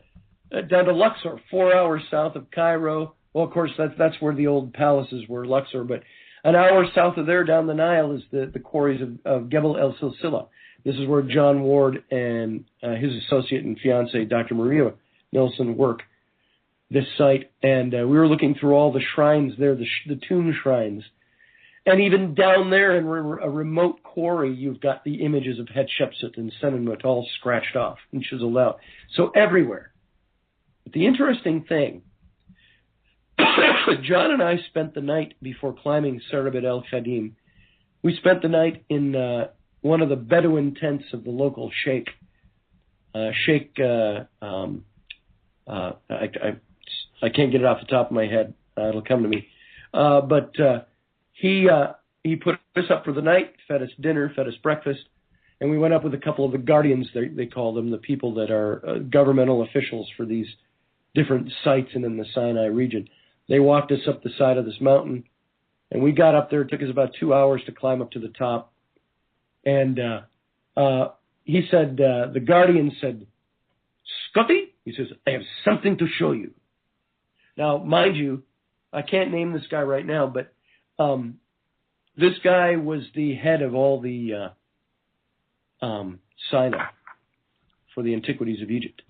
Luxor, 4 hours south of Cairo. Well, of course, that's where the old palaces were, Luxor. But an hour south of there, down the Nile, is the quarries of Gebel El Silsila. This is where John Ward and his associate and fiancée, Dr. Maria Nelson, work, this site. And we were looking through all the shrines there, the tomb shrines. And even down there in a remote quarry, you've got the images of Hatshepsut and Senenmut all scratched off and chiseled out. So everywhere. But the interesting thing, John and I spent the night before climbing Sarabit el-Khadim. We spent the night in one of the Bedouin tents of the local sheikh. I can't get it off the top of my head. It'll come to me. But he put us up for the night, fed us dinner, fed us breakfast, and we went up with a couple of the guardians, they call them, the people that are governmental officials for these different sites and in the Sinai region. They walked us up the side of this mountain, and we got up there. It took us about 2 hours to climb up to the top. And he said, the guardian said, "Scotty," he says, "I have something to show you." Now, mind you, I can't name this guy right now, but this guy was the head of all the Sinai for the antiquities of Egypt.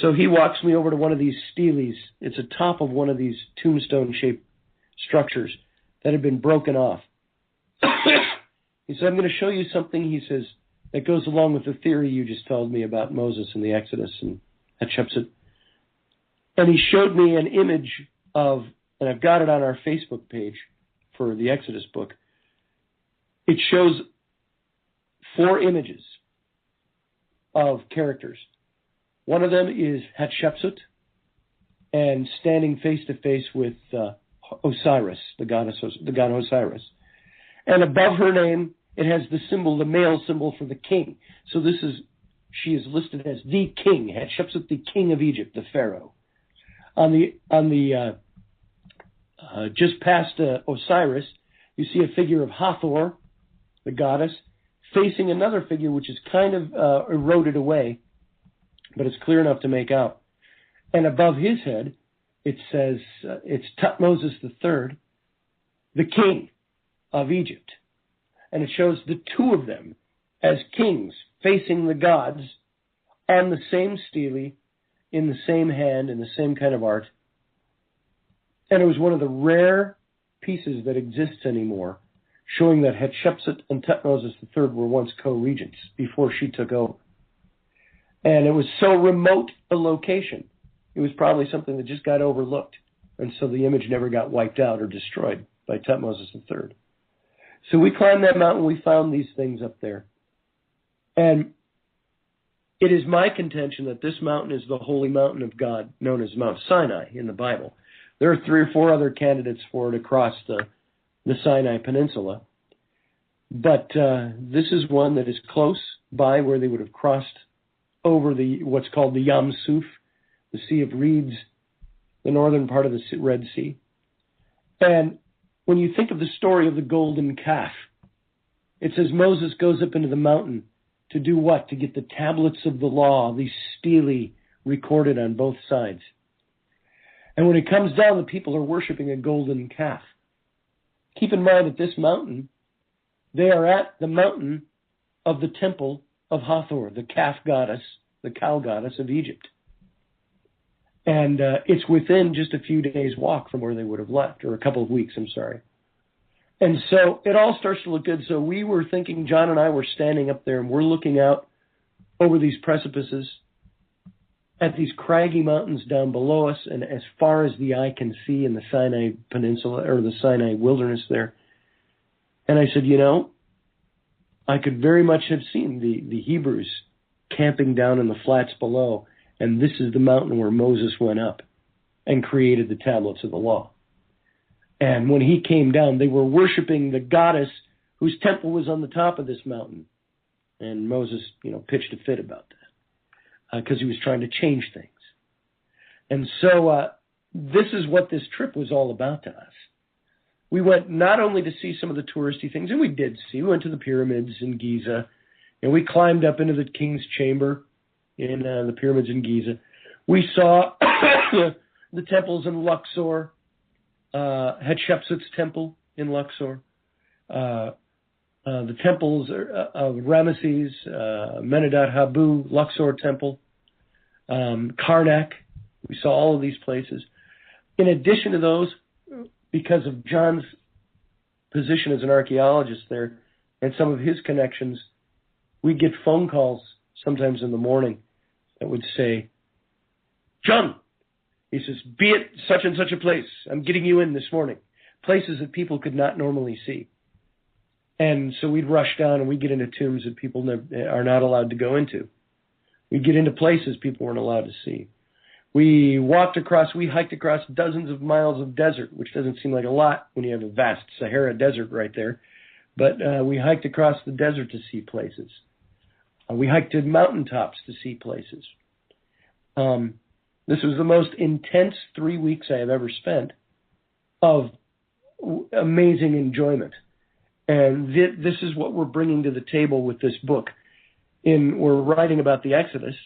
So he walks me over to one of these steles. It's atop of one of these tombstone-shaped structures that had been broken off. He said, "I'm going to show you something," he says, "that goes along with the theory you just told me about Moses and the Exodus and Hatshepsut." And he showed me an image of, and I've got it on our Facebook page for the Exodus book. It shows 4 images of characters. One of them is Hatshepsut, and standing face to face with Osiris, the god Osiris. And above her name, it has the symbol, the male symbol for the king. So she is listed as the king, Hatshepsut, the king of Egypt, the pharaoh. On the just past Osiris, you see a figure of Hathor, the goddess, facing another figure which is kind of eroded away, but it's clear enough to make out. And above his head, it says, it's Tutmosis III, the king of Egypt. And it shows the 2 of them as kings facing the gods on the same stele, in the same hand, in the same kind of art. And it was one of the rare pieces that exists anymore, showing that Hatshepsut and Tutmosis III were once co-regents before she took over. And it was so remote a location, it was probably something that just got overlooked. And so the image never got wiped out or destroyed by Tutmosis III. So we climbed that mountain, we found these things up there. And it is my contention that this mountain is the holy mountain of God, known as Mount Sinai in the Bible. There are 3 or 4 other candidates for it across the Sinai Peninsula. But this is one that is close by where they would have crossed over what's called the Yam Suf, the Sea of Reeds, the northern part of the Red Sea. And when you think of the story of the golden calf, it says Moses goes up into the mountain to do what? To get the tablets of the law, these stele recorded on both sides. And when it comes down, the people are worshiping a golden calf. Keep in mind at this mountain, they are at the mountain of the temple of Hathor, the calf goddess, the cow goddess of Egypt. And it's within just a few days' walk from where they would have left, or a couple of weeks, I'm sorry. And so it all starts to look good. So we were thinking, John and I were standing up there, and we're looking out over these precipices at these craggy mountains down below us, and as far as the eye can see in the Sinai Peninsula, or the Sinai wilderness there. And I said, I could very much have seen the Hebrews camping down in the flats below, and this is the mountain where Moses went up and created the tablets of the law. And when he came down, they were worshiping the goddess whose temple was on the top of this mountain. And Moses, pitched a fit about that because he was trying to change things. And so this is what this trip was all about to us. We went not only to see some of the touristy things, and we did see. We went to the pyramids in Giza, and we climbed up into the king's chamber in the pyramids in Giza. We saw the temples in Luxor, Hatshepsut's temple in Luxor. the temples of Ramesses, Menedot Habu, Luxor Temple, Karnak. We saw all of these places. In addition to those, because of John's position as an archaeologist there and some of his connections, we'd get phone calls sometimes in the morning that would say, John, he says, be at such and such a place. I'm getting you in this morning. Places that people could not normally see. And so we'd rush down and we'd get into tombs that people are not allowed to go into. We'd get into places people weren't allowed to see. We hiked across dozens of miles of desert, which doesn't seem like a lot when you have a vast Sahara desert right there. But we hiked across the desert to see places. We hiked to mountaintops to see places. This was the most intense 3 weeks I have ever spent of amazing enjoyment. And this is what we're bringing to the table with this book. We're writing about the Exodus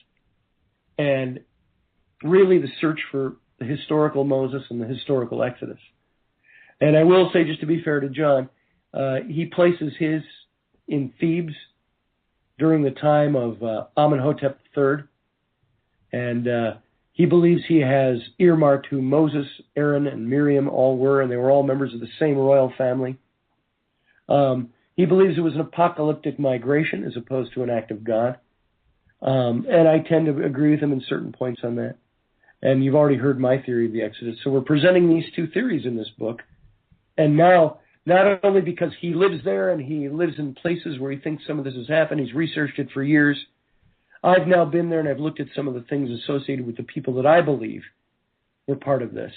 and really the search for the historical Moses and the historical Exodus. And I will say, just to be fair to John, he places his in Thebes during the time of Amenhotep III. And he believes he has earmarked who Moses, Aaron, and Miriam all were, and they were all members of the same royal family. He believes it was an apocalyptic migration as opposed to an act of God. And I tend to agree with him in certain points on that. And you've already heard my theory of the Exodus. So we're presenting these two theories in this book. And now, not only because he lives there and he lives in places where he thinks some of this has happened, he's researched it for years. I've now been there and I've looked at some of the things associated with the people that I believe were part of this.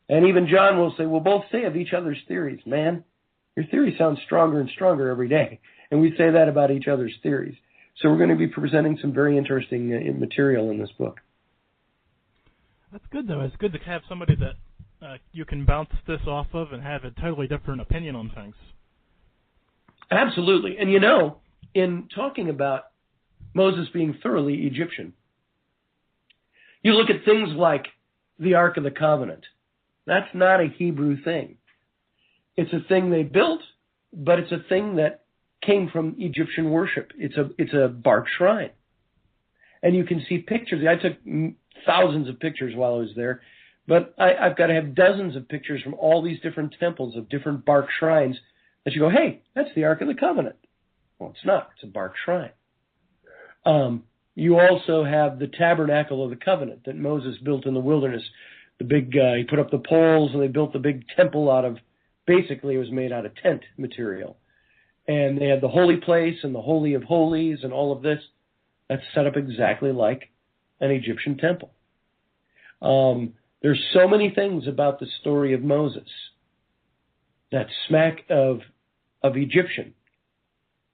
And even John will say, we'll both say of each other's theories, man, your theory sounds stronger and stronger every day. And we say that about each other's theories. So we're going to be presenting some very interesting material in this book. That's good, though. It's good to have somebody that you can bounce this off of and have a totally different opinion on things. Absolutely. And in talking about Moses being thoroughly Egyptian, you look at things like the Ark of the Covenant. That's not a Hebrew thing. It's a thing they built, but it's a thing that came from Egyptian worship. It's a bark shrine. And you can see pictures. I took thousands of pictures while I was there, but I've got to have dozens of pictures from all these different temples of different bark shrines that you go, hey, that's the Ark of the Covenant. Well, it's not. It's a bark shrine. You also have the Tabernacle of the Covenant that Moses built in the wilderness. The big, he put up the poles and they built the big temple out of, basically it was made out of tent material. And they had the holy place and the Holy of Holies and all of this. That's set up exactly like an Egyptian temple. There's so many things about the story of Moses that smack of Egyptian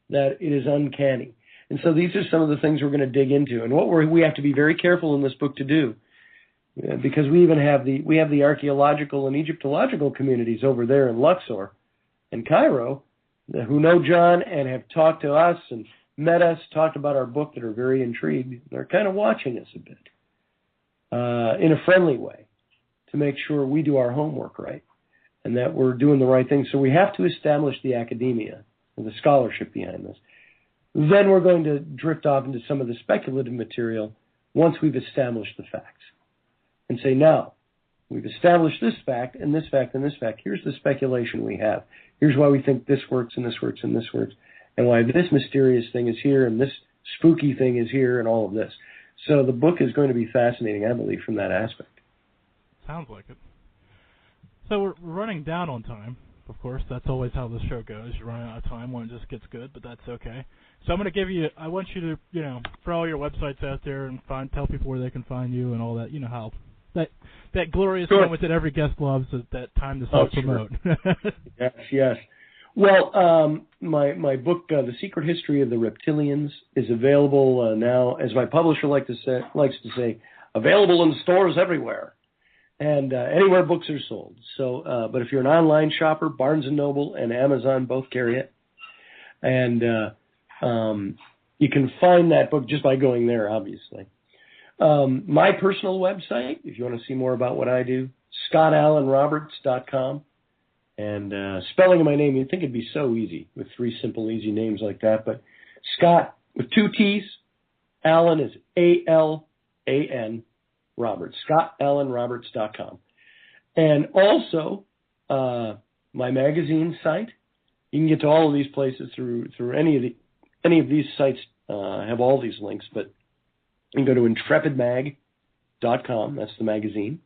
that it is uncanny. And so these are some of the things we're going to dig into. And what we have to be very careful in this book to do, because we even have the archaeological and Egyptological communities over there in Luxor and Cairo who know John and have talked to us and met us, talked about our book, that are very intrigued. They're kind of watching us a bit in a friendly way to make sure we do our homework right and that we're doing the right thing. So we have to establish the academia and the scholarship behind this. Then we're going to drift off into some of the speculative material once we've established the facts and say, now, we've established this fact and this fact and this fact. Here's the speculation we have. Here's why we think this works and this works and this works, and why this mysterious thing is here and this spooky thing is here and all of this. So the book is going to be fascinating, I believe, from that aspect. Sounds like it. So we're running down on time. Of course, that's always how the show goes. You run out of time when it just gets good, but that's okay. So I'm going to I want you to, for all your websites out there and tell people where they can find you and all that, how that glorious moment that every guest loves, that time to self-promote. Sure. Yes. Well, my book, The Secret History of the Reptilians, is available now, as my publisher likes to say, available in stores everywhere. And anywhere books are sold. So, but if you're an online shopper, Barnes & Noble and Amazon both carry it. And you can find that book just by going there, obviously. My personal website, if you want to see more about what I do, scottallenroberts.com. And spelling of my name, you'd think it'd be so easy with 3 simple, easy names like that. But Scott with 2 T's, Allen is A-L-A-N, Roberts, ScottAllenRoberts.com. And also my magazine site. You can get to all of these places through any of these sites have all these links, but you can go to intrepid-mag.com. That's the magazine.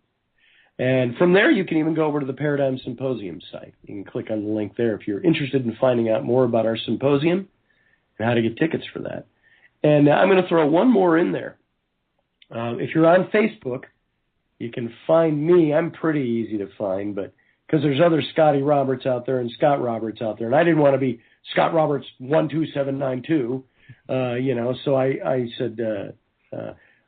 And from there, you can even go over to the Paradigm Symposium site. You can click on the link there if you're interested in finding out more about our symposium and how to get tickets for that. And I'm going to throw one more in there. If you're on Facebook, you can find me. I'm pretty easy to find, but because there's other Scotty Roberts out there and Scott Roberts out there, and I didn't want to be Scott Roberts 12792, so I said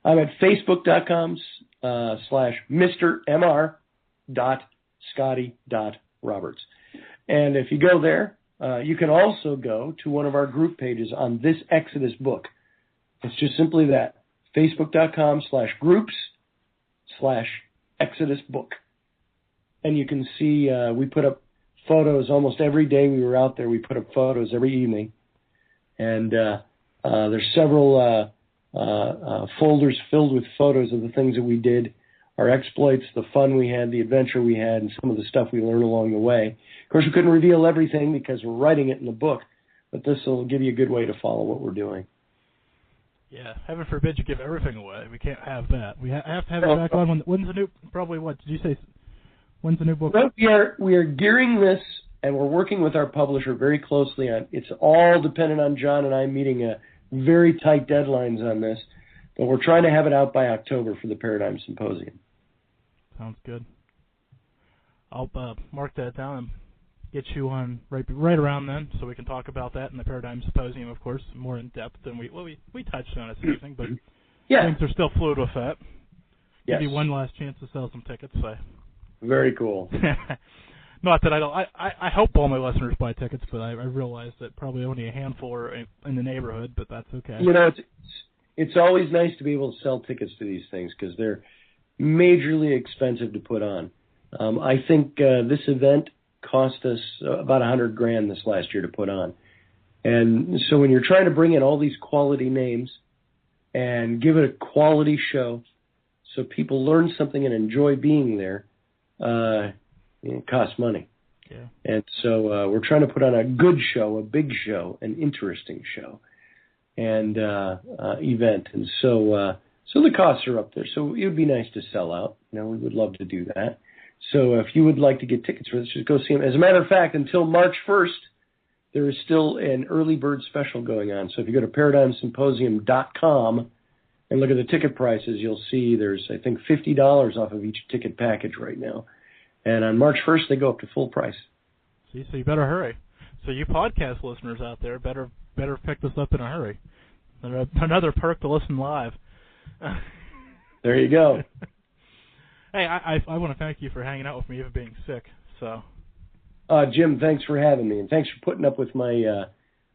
I'm at facebook.com /MrMR.Scotty.Roberts. And if you go there, you can also go to one of our group pages on this Exodus book. It's just simply that, facebook.com /groups/Exodus book. And you can see we put up photos almost every day we were out there. We put up photos every evening. And there's several folders filled with photos of the things that we did, our exploits, the fun we had, the adventure we had, and some of the stuff we learned along the way. Of course, we couldn't reveal everything because we're writing it in the book, but this will give you a good way to follow what we're doing. Yeah, heaven forbid you give everything away. We can't have that. We have to have it back on. When's the new? Probably what did you say? When's the new book? Well, we are gearing this, and we're working with our publisher very closely on. It's all dependent on John and I meeting very tight deadlines on this, but we're trying to have it out by October for the Paradigm Symposium. Sounds good. I'll mark that down and get you on right around then, so we can talk about that in the Paradigm Symposium, of course, more in depth than we touched on it this evening, but things are still fluid with that. Yes. Give you one last chance to sell some tickets. Very cool. Not that I don't. I hope all my listeners buy tickets, but I realize that probably only a handful are in the neighborhood, but that's okay. It's always nice to be able to sell tickets to these things because they're majorly expensive to put on. I think this event cost us about $100,000 this last year to put on, and so when you're trying to bring in all these quality names and give it a quality show, so people learn something and enjoy being there. It costs money. Yeah. And so we're trying to put on a good show, a big show, an interesting show, and event. And so the costs are up there. So it would be nice to sell out. We would love to do that. So if you would like to get tickets for this, just go see them. As a matter of fact, until March 1st, there is still an early bird special going on. So if you go to ParadigmSymposium.com and look at the ticket prices, you'll see there's, I think, $50 off of each ticket package right now. And on March 1st, they go up to full price. See, so you better hurry. So you podcast listeners out there better pick this up in a hurry. Another perk to listen live. There you go. Hey, I want to thank you for hanging out with me even being sick. So, Jim, thanks for having me, and thanks for putting up with my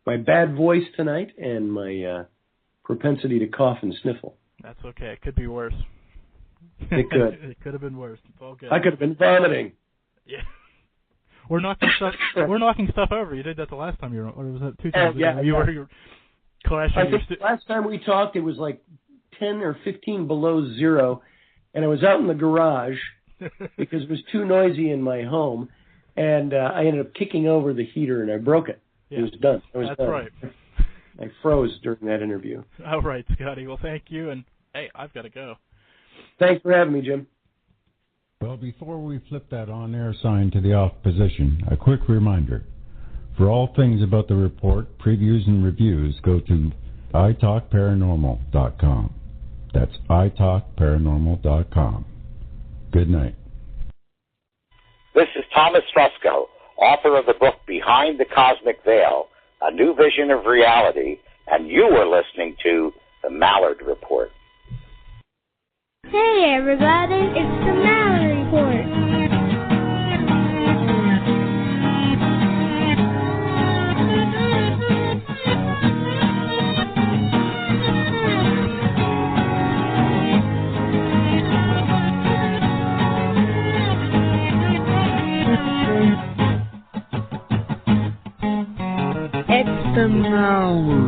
my bad voice tonight and my propensity to cough and sniffle. That's okay. It could be worse. It could. It could have been worse. It's all good. I could have been vomiting. Yeah. We're knocking stuff over. You did that the last time you were, or was that 2 times ago? Yeah. You were clashing. I think last time we talked, it was like 10 or 15 below zero, and I was out in the garage because it was too noisy in my home, and I ended up kicking over the heater, and I broke it. Yeah. It was done. That's right. I froze during that interview. All right, Scotty. Well, thank you, and hey, I've got to go. Thanks for having me, Jim. Well, before we flip that on-air sign to the off position, a quick reminder. For all things about the report, previews, and reviews, go to italkparanormal.com. That's italkparanormal.com. Good night. This is Thomas Fusco, author of the book Behind the Cosmic Veil, A New Vision of Reality, and you are listening to The Mallard Report. Hey everybody, it's the Mallard Report. Mallard.